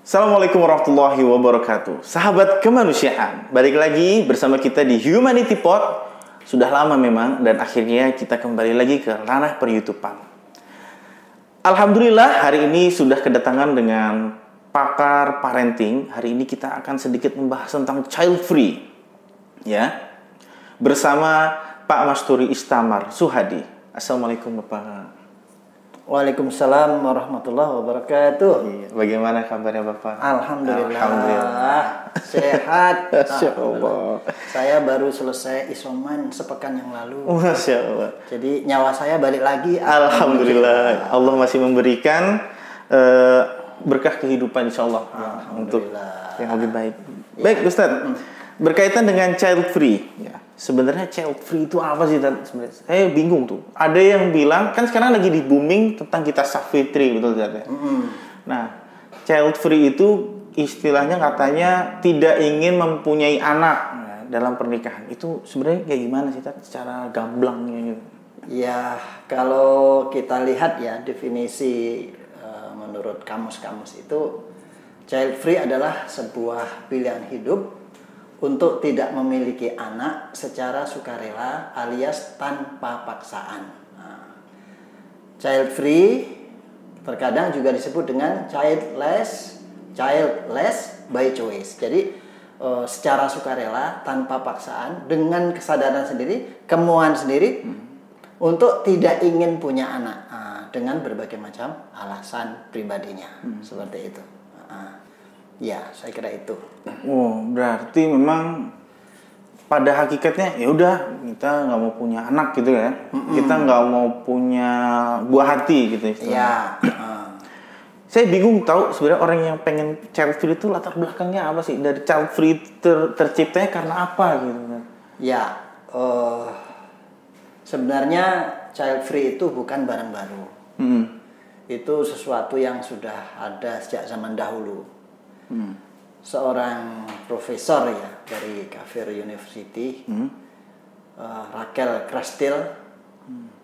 Assalamualaikum warahmatullahi wabarakatuh. Sahabat kemanusiaan, balik lagi bersama kita di Humanity Pod. Sudah lama memang, dan akhirnya kita kembali lagi ke ranah per-YouTubean. Alhamdulillah, hari ini sudah kedatangan dengan pakar parenting. Hari ini kita akan sedikit membahas tentang child free, ya, bersama Pak Masturi Istamar Suhadi. Assalamualaikum Bapak. Waalaikumsalam warahmatullahi wabarakatuh. Iya, bagaimana kabarnya Bapak? Alhamdulillah. Sehat. Masya Allah. Saya baru selesai isoman sepekan yang lalu. Masya Allah. Jadi nyawa saya balik lagi. Alhamdulillah. Allah masih memberikan berkah kehidupan insya Allah untuk yang lebih baik. Ya. Baik Ustadz, berkaitan dengan child free, ya. Sebenarnya child free itu apa sih? Sebenarnya saya bingung tuh. Ada yang bilang, kan sekarang lagi di booming tentang kita Safitri, betul tidak? Nah, child free itu istilahnya katanya tidak ingin mempunyai anak dalam pernikahan. Itu sebenarnya kayak gimana sih, secara gamblangnya gitu? Ya, kalau kita lihat ya definisi menurut kamus-kamus itu, child free adalah sebuah pilihan hidup untuk tidak memiliki anak secara sukarela alias tanpa paksaan. Child free terkadang juga disebut dengan childless by choice. Jadi secara sukarela tanpa paksaan dengan kesadaran sendiri, kemauan sendiri untuk tidak ingin punya anak dengan berbagai macam alasan pribadinya. Seperti itu. Ya, saya kira itu. Oh, berarti memang pada hakikatnya ya udah kita nggak mau punya anak gitu ya. Kita nggak mau punya buah hati gitu istilahnya. Ya. Saya bingung tahu sebenarnya orang yang pengen child free itu latar belakangnya apa sih? Dari child free terciptanya karena apa gitu? Ya, sebenarnya child free itu bukan barang baru. Itu sesuatu yang sudah ada sejak zaman dahulu. Seorang profesor ya dari Kafir University, Rachel Krastil,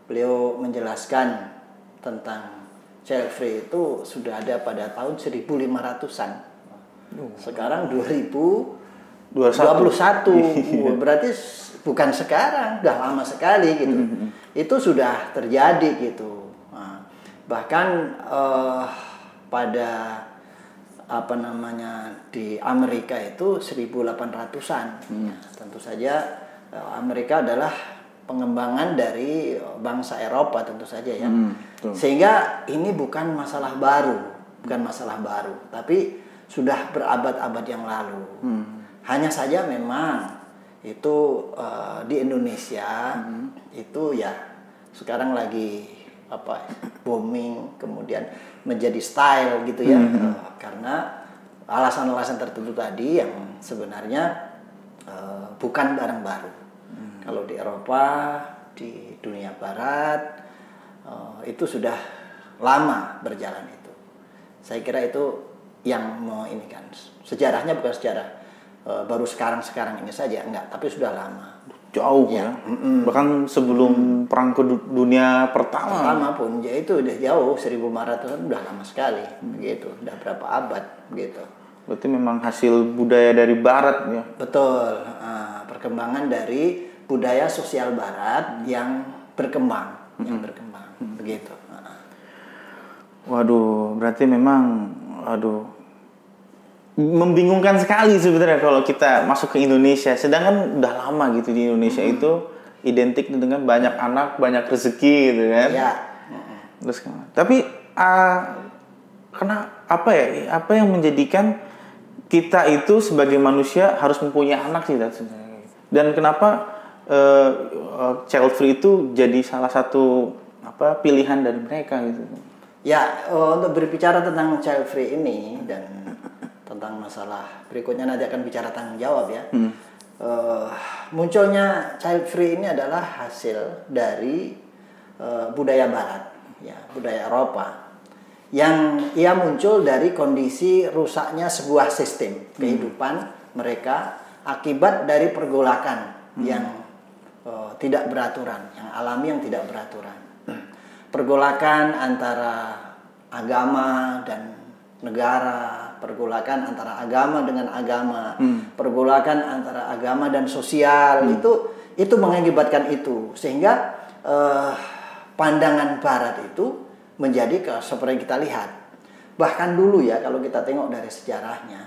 beliau menjelaskan tentang child free itu sudah ada pada tahun 1500-an. Sekarang 2021. Berarti bukan sekarang, udah lama sekali gitu. Itu sudah terjadi gitu. Bahkan pada di Amerika itu 1800-an. Tentu saja Amerika adalah pengembangan dari bangsa Eropa tentu saja ya. Sehingga ini bukan masalah baru, tapi sudah berabad-abad yang lalu. Hanya saja memang itu di Indonesia itu ya sekarang lagi booming, kemudian menjadi style gitu ya, karena alasan-alasan tertentu tadi yang sebenarnya bukan barang baru. Kalau di Eropa, di dunia Barat itu sudah lama berjalan itu. Saya kira itu yang ini kan sejarahnya bukan sejarah baru sekarang ini saja, enggak, tapi sudah lama. Jauh ya. Bahkan sebelum perang dunia pertama pun ya itu udah jauh, 1500-an udah lama sekali begitu, udah berapa abad begitu. Berarti memang hasil budaya dari barat ya. Betul. Perkembangan dari budaya sosial barat yang berkembang, begitu. Waduh, berarti memang membingungkan sekali sebenarnya kalau kita masuk ke Indonesia. Sedangkan udah lama gitu di Indonesia itu identik dengan banyak anak, banyak rezeki gitu kan. Ya. Terus tapi apa yang menjadikan kita itu sebagai manusia harus mempunyai anak sih sebenarnya? Dan kenapa child free itu jadi salah satu pilihan dari mereka gitu? Ya, untuk berbicara tentang child free ini dan tentang masalah berikutnya nanti akan bicara tanggung jawab ya. Munculnya child free ini adalah hasil dari budaya Barat, ya, budaya Eropa, yang ia muncul dari kondisi rusaknya sebuah sistem kehidupan mereka akibat dari pergolakan yang tidak beraturan, yang alami yang tidak beraturan. Pergolakan antara agama dan negara, pergolakan antara agama dengan agama, pergolakan antara agama dan sosial, itu mengakibatkan itu, sehingga pandangan Barat itu menjadi seperti yang kita lihat. Bahkan dulu ya, kalau kita tengok dari sejarahnya,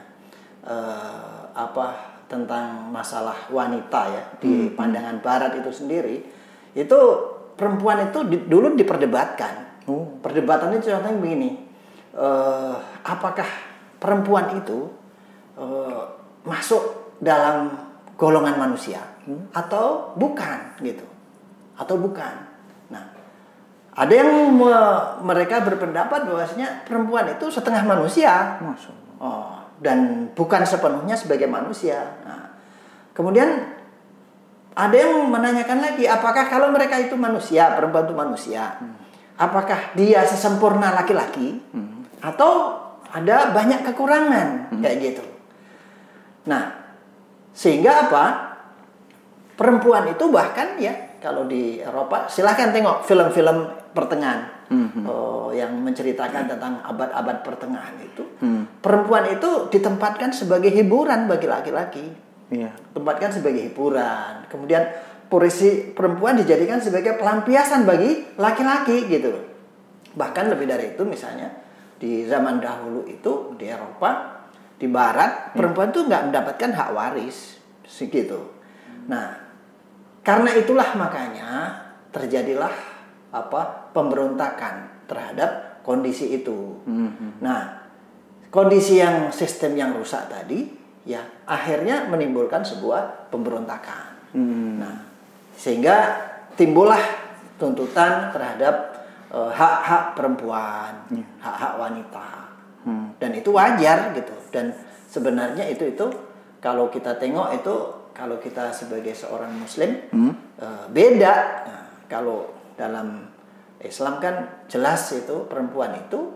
tentang masalah wanita ya di pandangan Barat itu sendiri, itu perempuan itu dulu diperdebatkan. Perdebatannya contohnya begini, apakah perempuan itu masuk dalam golongan manusia atau bukan gitu, atau bukan. Nah, ada yang mereka berpendapat bahwasanya perempuan itu setengah manusia, dan bukan sepenuhnya sebagai manusia. Nah, kemudian ada yang menanyakan lagi, apakah kalau mereka itu manusia, perempuan itu manusia, apakah dia sesempurna laki-laki atau ada banyak kekurangan kayak gitu. Nah, sehingga perempuan itu bahkan ya, kalau di Eropa silahkan tengok film-film pertengahan yang menceritakan tentang abad-abad pertengahan itu, perempuan itu ditempatkan sebagai hiburan bagi laki-laki. Tempatkan sebagai hiburan. Kemudian posisi perempuan dijadikan sebagai pelampiasan bagi laki-laki gitu. Bahkan lebih dari itu, misalnya di zaman dahulu itu di Eropa, di Barat, perempuan itu nggak mendapatkan hak waris segitu. Nah, karena itulah makanya terjadilah pemberontakan terhadap kondisi itu. Nah, kondisi yang sistem yang rusak tadi ya akhirnya menimbulkan sebuah pemberontakan. Nah, sehingga timbullah tuntutan terhadap hak-hak perempuan, hak-hak wanita. Dan itu wajar gitu. Dan sebenarnya itu kalau kita tengok itu, kalau kita sebagai seorang muslim beda. Nah, kalau dalam Islam kan jelas itu perempuan itu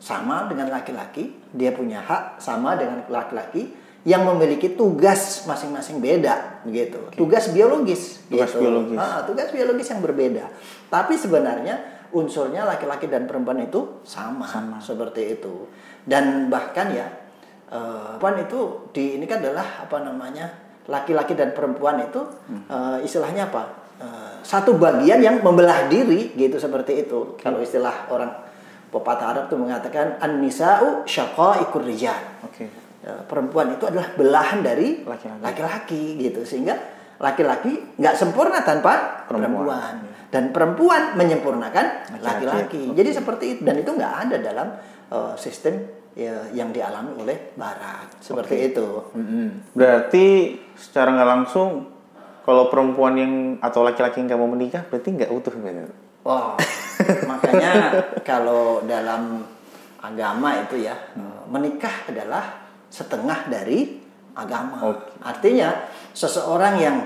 sama dengan laki-laki, dia punya hak sama dengan laki-laki yang memiliki tugas masing-masing beda begitu. Tugas biologis tugas biologis yang berbeda. Tapi sebenarnya unsurnya laki-laki dan perempuan itu sama. Seperti itu. Dan bahkan ya perempuan itu ini kan adalah laki-laki dan perempuan itu istilahnya satu bagian yang membelah diri gitu, seperti itu. Kalau istilah orang pepatah Arab itu mengatakan an-nisa'u syaqa'iqur rijal. Perempuan itu adalah belahan dari laki-laki gitu, sehingga laki-laki nggak sempurna tanpa perempuan. Dan perempuan menyempurnakan laki-laki. Jadi seperti itu, dan itu nggak ada dalam sistem yang dialami oleh Barat seperti itu. Berarti secara nggak langsung kalau perempuan atau laki-laki yang nggak mau menikah berarti nggak utuh gitu. Makanya kalau dalam agama itu ya, menikah adalah setengah dari agama. Artinya seseorang yang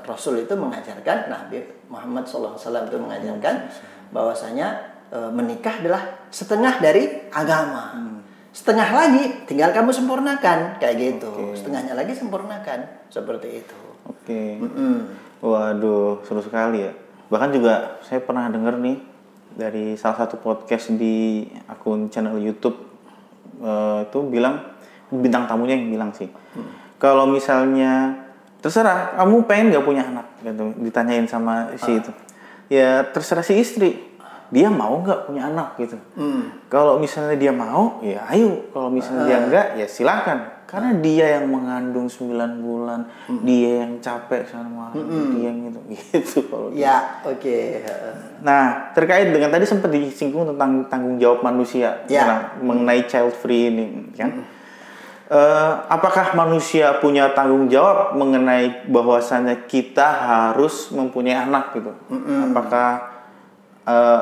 Rasul itu mengajarkan, Nabi Muhammad SAW itu mengajarkan bahwasanya menikah adalah setengah dari agama. Setengah lagi tinggal kamu sempurnakan kayak gitu. Setengahnya lagi sempurnakan seperti itu. Waduh, seru sekali ya. Bahkan juga saya pernah dengar nih dari salah satu podcast di akun channel YouTube itu bilang, bintang tamunya yang bilang sih, kalau misalnya terserah kamu pengen gak punya anak gitu, ditanyain sama si itu, ya terserah si istri, dia mau nggak punya anak gitu. Kalau misalnya dia mau, ya ayo. Kalau misalnya dia enggak, ya silakan. Karena dia yang mengandung 9 bulan, dia yang capek sama dia yang gitu. Kalau Nah, terkait dengan tadi sempat disinggung tentang tanggung jawab manusia mengenai child free ini, kan? Apakah manusia punya tanggung jawab mengenai bahwasannya kita harus mempunyai anak gitu? Apakah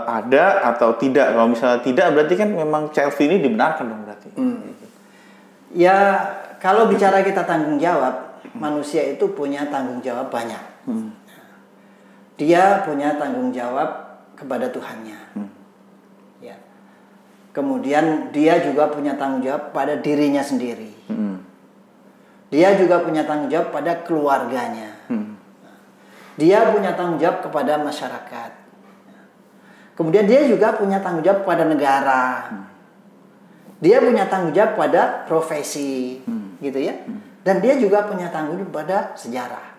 ada atau tidak? Kalau misalnya tidak, berarti kan memang child free ini dibenarkan dong berarti. Ya, kalau bicara kita tanggung jawab, manusia itu punya tanggung jawab banyak. Dia punya tanggung jawab kepada Tuhannya. Ya. Kemudian dia juga punya tanggung jawab pada dirinya sendiri. Dia juga punya tanggung jawab pada keluarganya. Dia punya tanggung jawab kepada masyarakat. Kemudian dia juga punya tanggung jawab kepada negara. Dia punya tanggung jawab pada profesi, gitu ya. Dan dia juga punya tanggung jawab pada sejarah.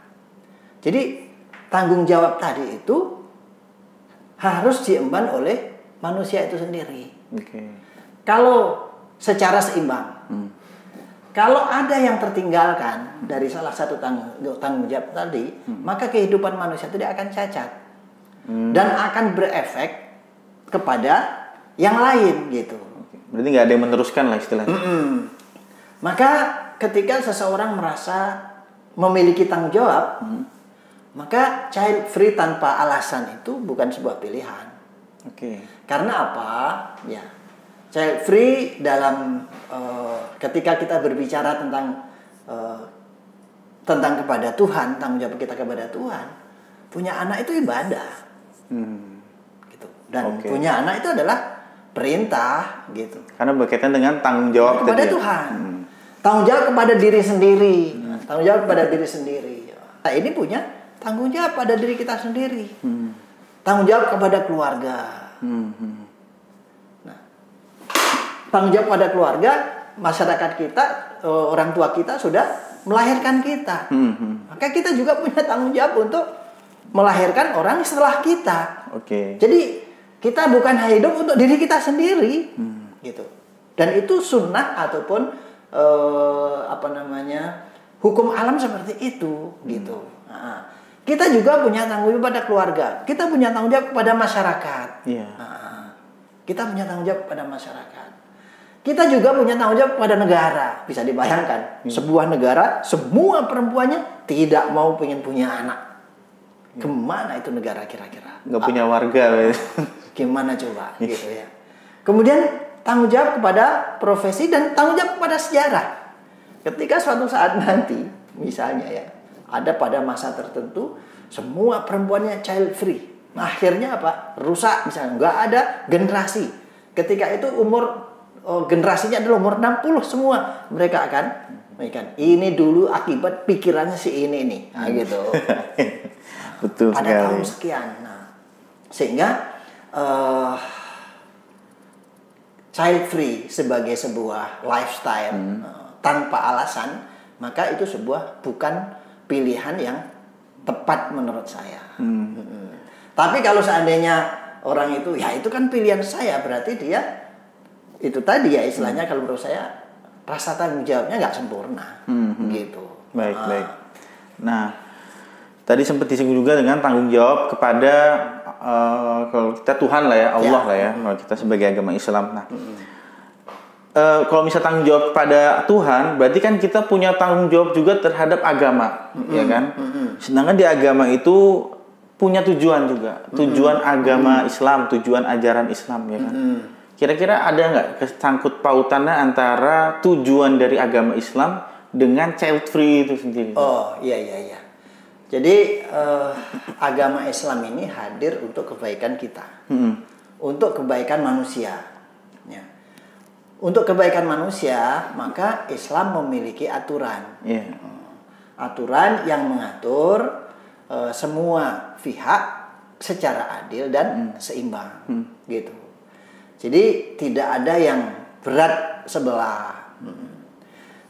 Jadi tanggung jawab tadi itu harus diemban oleh manusia itu sendiri. Kalau secara seimbang. Kalau ada yang tertinggalkan dari salah satu tanggung jawab tadi, maka kehidupan manusia itu tidak akan cacat. Dan akan berefek kepada yang lain gitu. Berarti nggak ada yang meneruskan lah istilahnya. Maka ketika seseorang merasa memiliki tanggung jawab, maka child free tanpa alasan itu bukan sebuah pilihan. Karena apa? Ya, child free dalam ketika kita berbicara tentang kepada Tuhan, tanggung jawab kita kepada Tuhan, punya anak itu ibadah, gitu. Dan punya anak itu adalah perintah, gitu. Karena berkaitan dengan tanggung jawab kepada Tuhan, tanggung jawab kepada diri sendiri, tanggung jawab kepada diri sendiri. Nah, ini punya tanggung jawab pada diri kita sendiri, tanggung jawab kepada keluarga. Nah, tanggung jawab pada keluarga, masyarakat kita, orang tua kita sudah melahirkan kita, maka kita juga punya tanggung jawab untuk melahirkan orang setelah kita. Jadi kita bukan hidup untuk diri kita sendiri, gitu. Dan itu sunnah ataupun hukum alam seperti itu, gitu. Nah, kita juga punya tanggung jawab pada keluarga. Kita punya tanggung jawab kepada masyarakat. Kita punya tanggung jawab kepada masyarakat. Kita juga punya tanggung jawab kepada negara. Bisa dibayangkan, sebuah negara semua perempuannya tidak mau pengen punya anak. Kemana itu negara kira-kira? Nggak punya warga. Gimana coba, gitu ya. Kemudian tanggung jawab kepada profesi dan tanggung jawab kepada sejarah. Ketika suatu saat nanti, misalnya ya, ada pada masa tertentu semua perempuannya child free, akhirnya apa? Rusak, misalnya nggak ada generasi. Ketika itu generasinya adalah umur 60 semua, mereka akan ini dulu akibat pikirannya si ini nih, nah, gitu. Betul pada sekali. Tahun sekian. Nah, sehingga child free sebagai sebuah lifestyle tanpa alasan, maka itu bukan pilihan yang tepat menurut saya. Tapi kalau seandainya orang itu, ya itu kan pilihan saya, berarti dia itu tadi ya istilahnya kalau menurut saya rasa tanggung jawabnya nggak sempurna, gitu. Baik. Nah, tadi sempat disinggung juga dengan tanggung jawab kepada kalau kita Tuhan lah ya, Allah lah ya, kalau kita sebagai agama Islam. Nah, kalau misalnya tanggung jawab kepada Tuhan, berarti kan kita punya tanggung jawab juga terhadap agama, ya kan? Sedangkan di agama itu punya tujuan juga, tujuan agama Islam, tujuan ajaran Islam, ya kan? Kira-kira ada nggak kesangkut pautannya antara tujuan dari agama Islam dengan child free itu sendiri? Oh, iya. Jadi agama Islam ini hadir untuk kebaikan kita, untuk kebaikan manusia. Ya. Untuk kebaikan manusia, maka Islam memiliki aturan, aturan yang mengatur semua pihak secara adil dan seimbang, gitu. Jadi tidak ada yang berat sebelah,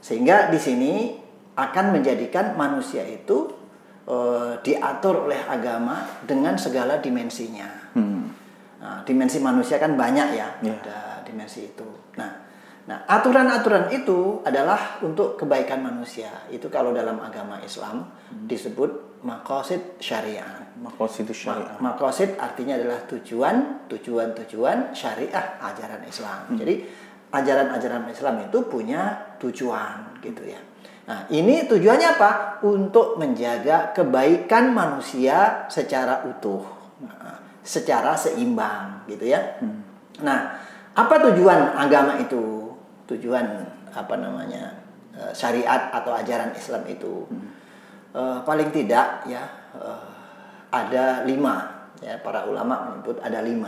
sehingga di sini akan menjadikan manusia itu diatur oleh agama dengan segala dimensinya. Nah, dimensi manusia kan banyak ya, ada dimensi itu. Nah, aturan-aturan itu adalah untuk kebaikan manusia. Itu kalau dalam agama Islam disebut maqasid syariah. Maqasid artinya adalah tujuan syariah ajaran Islam. Jadi ajaran-ajaran Islam itu punya tujuan, gitu ya. Nah, ini tujuannya apa? Untuk menjaga kebaikan manusia secara utuh, secara seimbang, gitu ya. Nah, apa tujuan agama itu? Tujuan syariat atau ajaran Islam itu? Paling tidak ya ada 5. Ya, para ulama menyebut ada 5.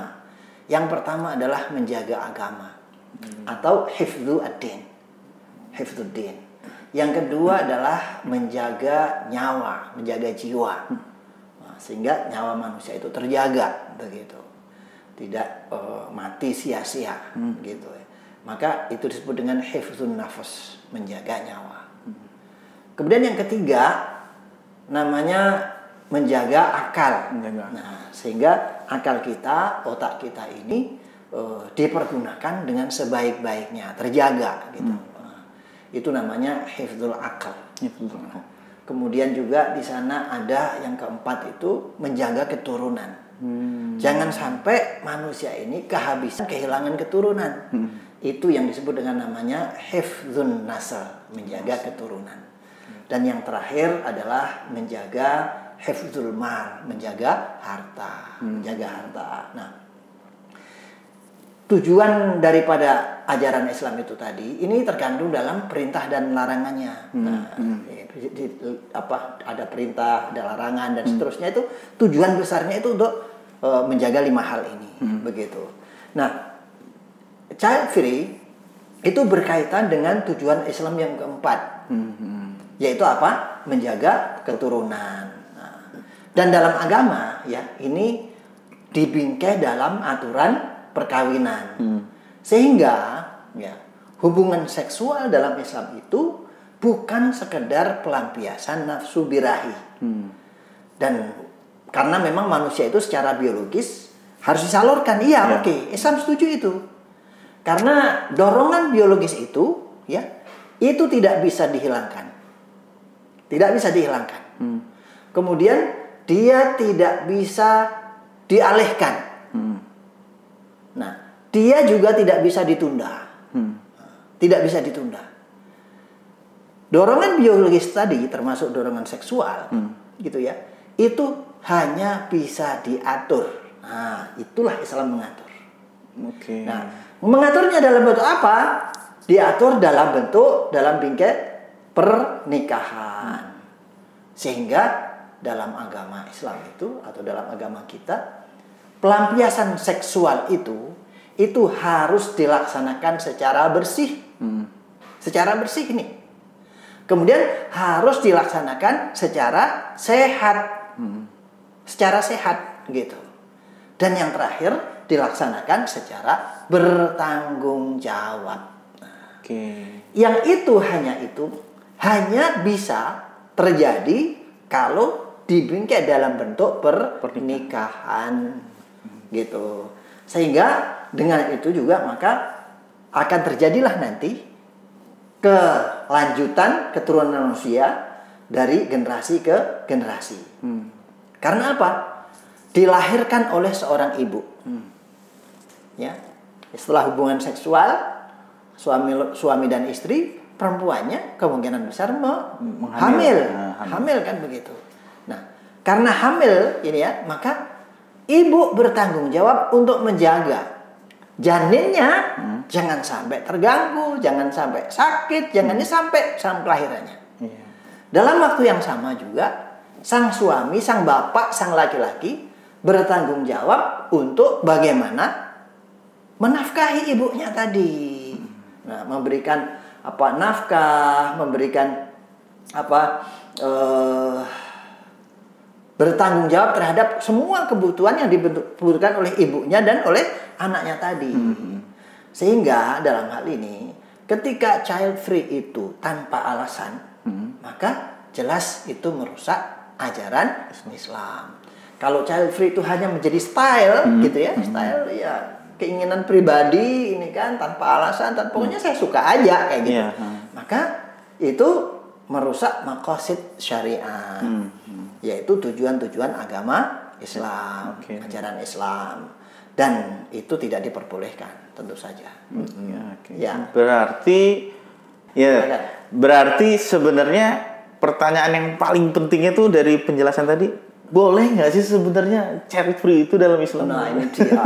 Yang pertama adalah menjaga agama atau hifdzuddin. Yang kedua adalah menjaga nyawa, menjaga jiwa, sehingga nyawa manusia itu terjaga, begitu, tidak mati sia-sia, gitu. maka itu disebut dengan hifdzun nafas, menjaga nyawa. Kemudian yang ketiga namanya menjaga akal. Nah, sehingga akal kita, otak kita ini dipergunakan dengan sebaik-baiknya, terjaga gitu. Itu namanya hifdzul akal. Kemudian juga di sana ada yang keempat itu menjaga keturunan. Jangan sampai manusia ini kehabisan, kehilangan keturunan. Itu yang disebut dengan namanya hifdzun nasl, menjaga keturunan. Dan yang terakhir adalah menjaga hifdzul mal, menjaga harta, menjaga harta. Nah, tujuan daripada ajaran Islam itu tadi ini terkandung dalam perintah dan larangannya. Nah, ada perintah, ada larangan dan seterusnya, itu tujuan besarnya itu untuk menjaga 5 hal ini, begitu. Nah, child free itu berkaitan dengan tujuan Islam yang keempat, yaitu apa? Menjaga keturunan. Nah, dan dalam agama ya ini dibingkai dalam aturan perkawinan, sehingga ya hubungan seksual dalam Islam itu bukan sekedar pelampiasan nafsu birahi. Dan karena memang manusia itu secara biologis harus disalurkan. Iya, oke. Islam setuju itu. Karena dorongan biologis itu ya itu tidak bisa dihilangkan. Tidak bisa dihilangkan. Kemudian dia tidak bisa dialihkan. Nah, dia juga tidak bisa ditunda. Tidak bisa ditunda. Dorongan biologis tadi termasuk dorongan seksual, gitu ya. Itu hanya bisa diatur. Nah, itulah Islam mengatur. Nah, mengaturnya dalam bentuk apa? Diatur dalam bingkai pernikahan. Sehingga dalam agama Islam itu atau dalam agama kita, pelampiasan seksual itu harus dilaksanakan secara bersih. Secara bersih ini. Kemudian harus dilaksanakan secara sehat. Secara sehat gitu. Dan yang terakhir dilaksanakan secara bertanggung jawab. Yang itu hanya bisa terjadi kalau dibingkai dalam bentuk pernikahan gitu. Sehingga dengan itu juga maka akan terjadilah nanti kelanjutan keturunan manusia dari generasi ke generasi. Karena apa? Dilahirkan oleh seorang ibu. Ya. Setelah hubungan seksual suami dan istri, perempuannya kemungkinan besar hamil kan begitu. Nah, karena hamil ini ya, maka ibu bertanggung jawab untuk menjaga janinnya jangan sampai terganggu, jangan sampai sakit, jangan sampai kelahirannya. Dalam waktu yang sama juga sang suami, sang bapak, sang laki-laki bertanggung jawab untuk bagaimana menafkahi ibunya tadi. Nah, memberikan nafkah, memberikan bertanggung jawab terhadap semua kebutuhan yang dibutuhkan oleh ibunya dan oleh anaknya tadi. Sehingga dalam hal ini ketika child free itu tanpa alasan, maka jelas itu merusak ajaran Islam. Kalau child free itu hanya menjadi style gitu ya, style ya keinginan pribadi ini kan tanpa alasan, pokoknya saya suka aja kayak gitu. Maka itu merusak maqasid syariah, yaitu tujuan-tujuan agama Islam, ajaran Islam, dan itu tidak diperbolehkan tentu saja. Berarti sebenarnya pertanyaan yang paling pentingnya tuh dari penjelasan tadi, boleh nggak sih sebenarnya child free itu dalam Islam? Nah ini dia.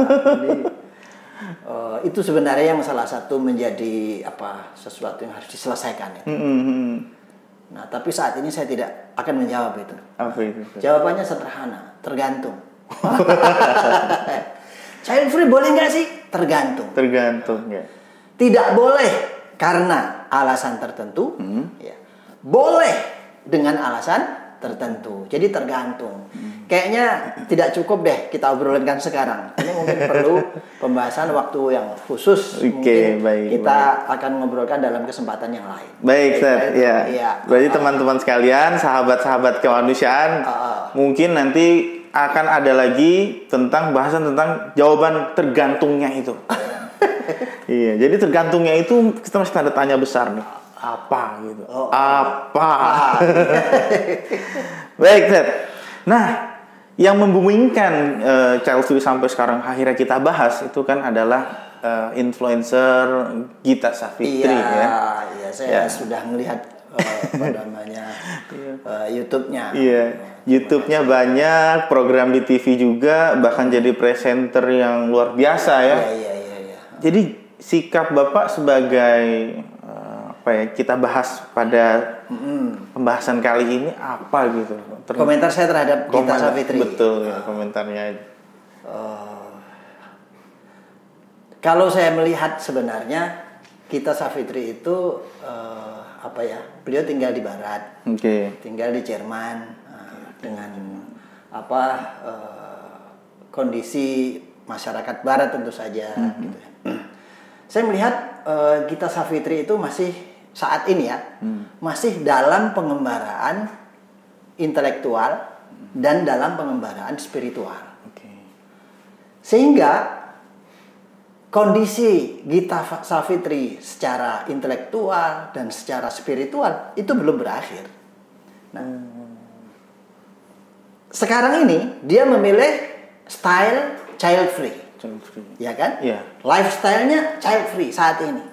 Itu sebenarnya yang salah satu menjadi sesuatu yang harus diselesaikan itu. Nah, tapi saat ini saya tidak akan menjawab itu. Apa itu? Jawabannya sederhana, tergantung. Child free boleh nggak sih? Tergantung. Tergantung ya. Tidak boleh karena alasan tertentu. Ya. Boleh dengan alasan tertentu. Jadi tergantung. kayaknya tidak cukup deh kita obrolkan sekarang. Ini mungkin perlu pembahasan waktu yang khusus. Mungkin kita akan ngobrolkan dalam kesempatan yang lain. Baik, Ustaz. Ya. Berarti teman-teman sekalian, sahabat-sahabat kemanusiaan, mungkin nanti akan ada lagi tentang bahasan tentang jawaban tergantungnya itu. Iya, jadi tergantungnya itu kita masih tanda tanya besar nih. Apa gitu? Apa? Baik, Ustaz. Nah, yang membumingkan child free sampai sekarang akhirnya kita bahas itu kan adalah influencer Gita Savitri Iya, saya sudah melihat YouTube-nya. Iya, YouTube-nya banyak, program di TV juga, bahkan jadi presenter yang luar biasa ya. Iya. Jadi sikap Bapak sebagai kita bahas pada pembahasan kali ini apa gitu? Komentar saya terhadap Gita Savitri. Betul ya, komentarnya. Kalau saya melihat sebenarnya Gita Savitri itu beliau tinggal di Barat, tinggal di Jerman dengan kondisi masyarakat Barat tentu saja. Gitu. Saya melihat Gita Savitri itu masih saat ini masih dalam pengembaraan intelektual dan dalam pengembaraan spiritual. Sehingga kondisi Gita Savitri secara intelektual dan secara spiritual itu belum berakhir. Nah, sekarang ini dia memilih style child free. Ya kan? Yeah. Lifestyle-nya child free saat ini.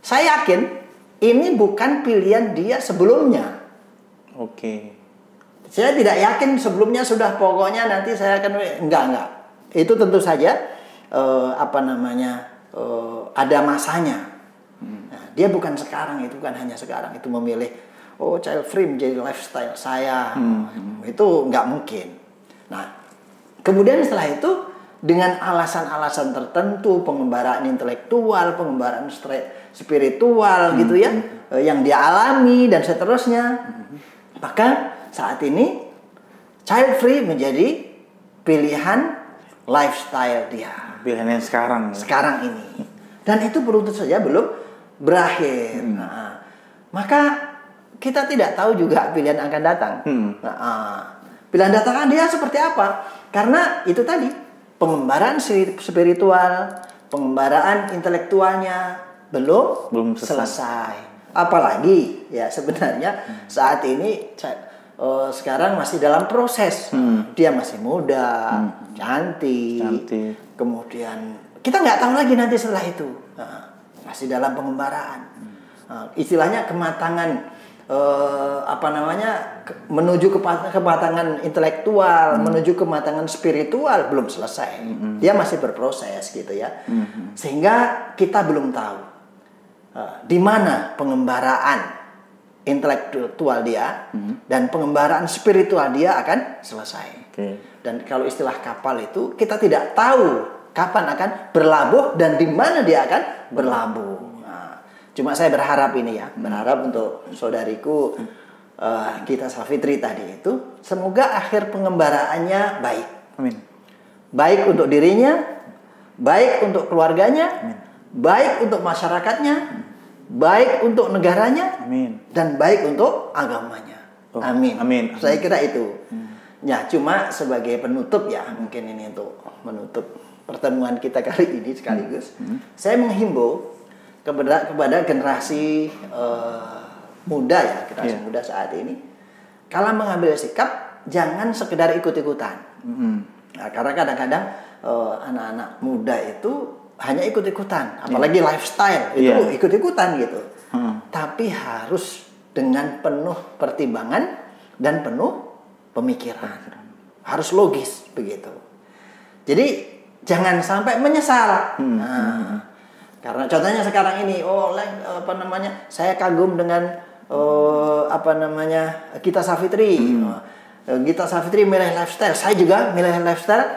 Saya yakin ini bukan pilihan dia sebelumnya. Saya tidak yakin sebelumnya sudah pokoknya nanti saya akan enggak. Itu tentu saja ada masanya. Nah, dia bukan sekarang, itu bukan hanya sekarang itu memilih child free menjadi lifestyle saya. Itu enggak mungkin. Nah, kemudian setelah itu dengan alasan-alasan tertentu, pengembaraan intelektual, pengembaraan spiritual gitu ya, yang dia alami dan seterusnya. Maka saat ini child free menjadi pilihan lifestyle dia. Pilihan yang sekarang ini. Dan itu tentu saja belum berakhir. Maka kita tidak tahu juga pilihan akan datang. Pilihan datang dia seperti apa? Karena itu tadi, pengembaraan spiritual, pengembaraan intelektualnya belum selesai. Apalagi ya sebenarnya saat ini sekarang masih dalam proses. Dia masih muda, cantik. Kemudian kita nggak tahu lagi nanti setelah itu. Masih dalam pengembaraan. Istilahnya kematangan menuju kematangan intelektual, menuju kematangan spiritual belum selesai. Dia masih berproses gitu ya. Sehingga kita belum tahu di mana pengembaraan intelektual dia dan pengembaraan spiritual dia akan selesai. Dan kalau istilah kapal itu kita tidak tahu kapan akan berlabuh dan di mana dia akan berlabuh. Cuma saya berharap berharap untuk saudariku Gita Savitri tadi itu, semoga akhir pengembaraannya baik. Amin. Baik untuk dirinya, baik untuk keluarganya, baik untuk masyarakatnya, baik untuk negaranya, dan baik untuk agamanya. Amin. Saya kira itu. Ya, cuma sebagai penutup ya, mungkin ini untuk menutup pertemuan kita kali ini sekaligus, saya menghimbau kepada generasi muda ya, generasi muda saat ini, kalau mengambil sikap jangan sekedar ikut-ikutan. Nah, karena kadang-kadang anak-anak muda itu hanya ikut-ikutan, apalagi lifestyle itu ikut-ikutan gitu. Tapi harus dengan penuh pertimbangan dan penuh pemikiran, harus logis begitu. Jadi jangan sampai menyesal. Karena contohnya sekarang ini, saya kagum dengan Gita Savitri. Gita Savitri milih lifestyle, saya juga milih lifestyle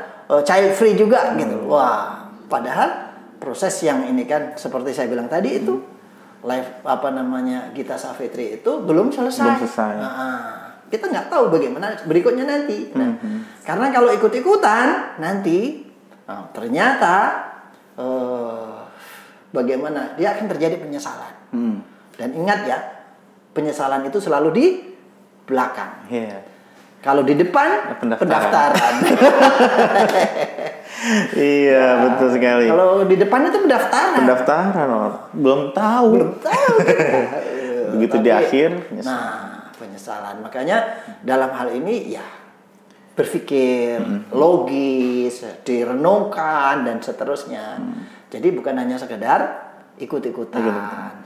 child free juga gitu. Wah, padahal proses yang ini kan seperti saya bilang tadi itu Gita Savitri itu belum selesai. kita nggak tahu bagaimana berikutnya nanti. Nah, karena kalau ikut-ikutan nanti ternyata bagaimana dia akan terjadi penyesalan. Dan ingat ya, penyesalan itu selalu di belakang. Kalau di depan pendaftaran. Iya, betul sekali. Kalau di depan itu pendaftaran. Belum tahu. Begitu di akhir. Nah, penyesalan. Makanya dalam hal ini ya berpikir logis, direnungkan dan seterusnya. Jadi bukan hanya sekedar ikut-ikutan.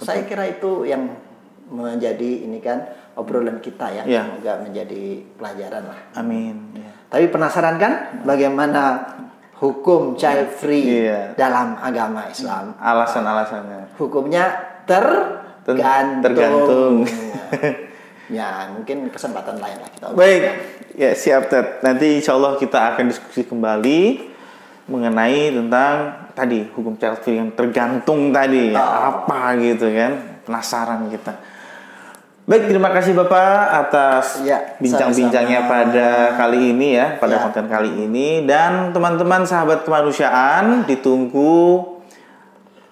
Saya kira itu yang menjadi ini kan obrolan kita ya. Semoga menjadi pelajaran lah. Amin. Tapi penasaran kan bagaimana hukum child free dalam agama Islam? Alasan-alasannya. Hukumnya tergantung. Ya, mungkin kesempatan lain lah kita. Baik, ya siap Ted. Nanti insya Allah kita akan diskusi kembali mengenai tentang tadi hukum child free yang tergantung tadi apa gitu kan, penasaran kita. Baik, terima kasih Bapak atas bincang-bincangnya pada kali ini ya, pada konten kali ini. Dan teman-teman sahabat kemanusiaan, ditunggu.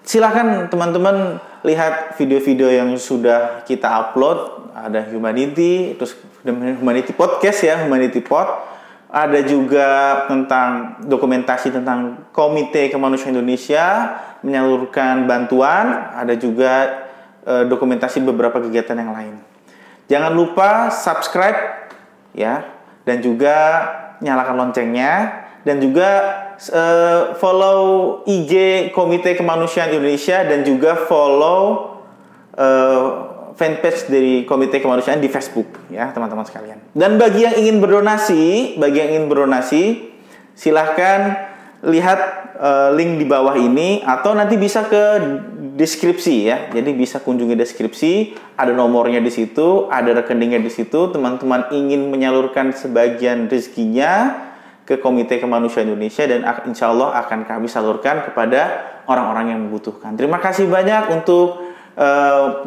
Silakan teman-teman lihat video-video yang sudah kita upload. Ada Humanity, terus Humanity Podcast ya, Humanity Pod. Ada juga tentang dokumentasi tentang Komite Kemanusiaan Indonesia menyalurkan bantuan. Ada juga dokumentasi beberapa kegiatan yang lain. Jangan lupa subscribe ya, dan juga nyalakan loncengnya, dan juga follow IG Komite Kemanusiaan Indonesia, dan juga follow fanpage dari Komite Kemanusiaan di Facebook ya teman-teman sekalian. Dan bagi yang ingin berdonasi, silahkan lihat link di bawah ini, atau nanti bisa ke deskripsi ya. Jadi bisa kunjungi deskripsi, ada nomornya di situ, ada rekeningnya di situ. Teman-teman ingin menyalurkan sebagian rezekinya ke Komite Kemanusiaan Indonesia, dan insya Allah akan kami salurkan kepada orang-orang yang membutuhkan. Terima kasih banyak untuk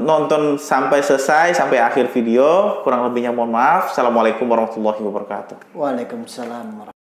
nonton sampai selesai, sampai akhir video. Kurang lebihnya mohon maaf. Assalamualaikum warahmatullahi wabarakatuh. Waalaikumsalam.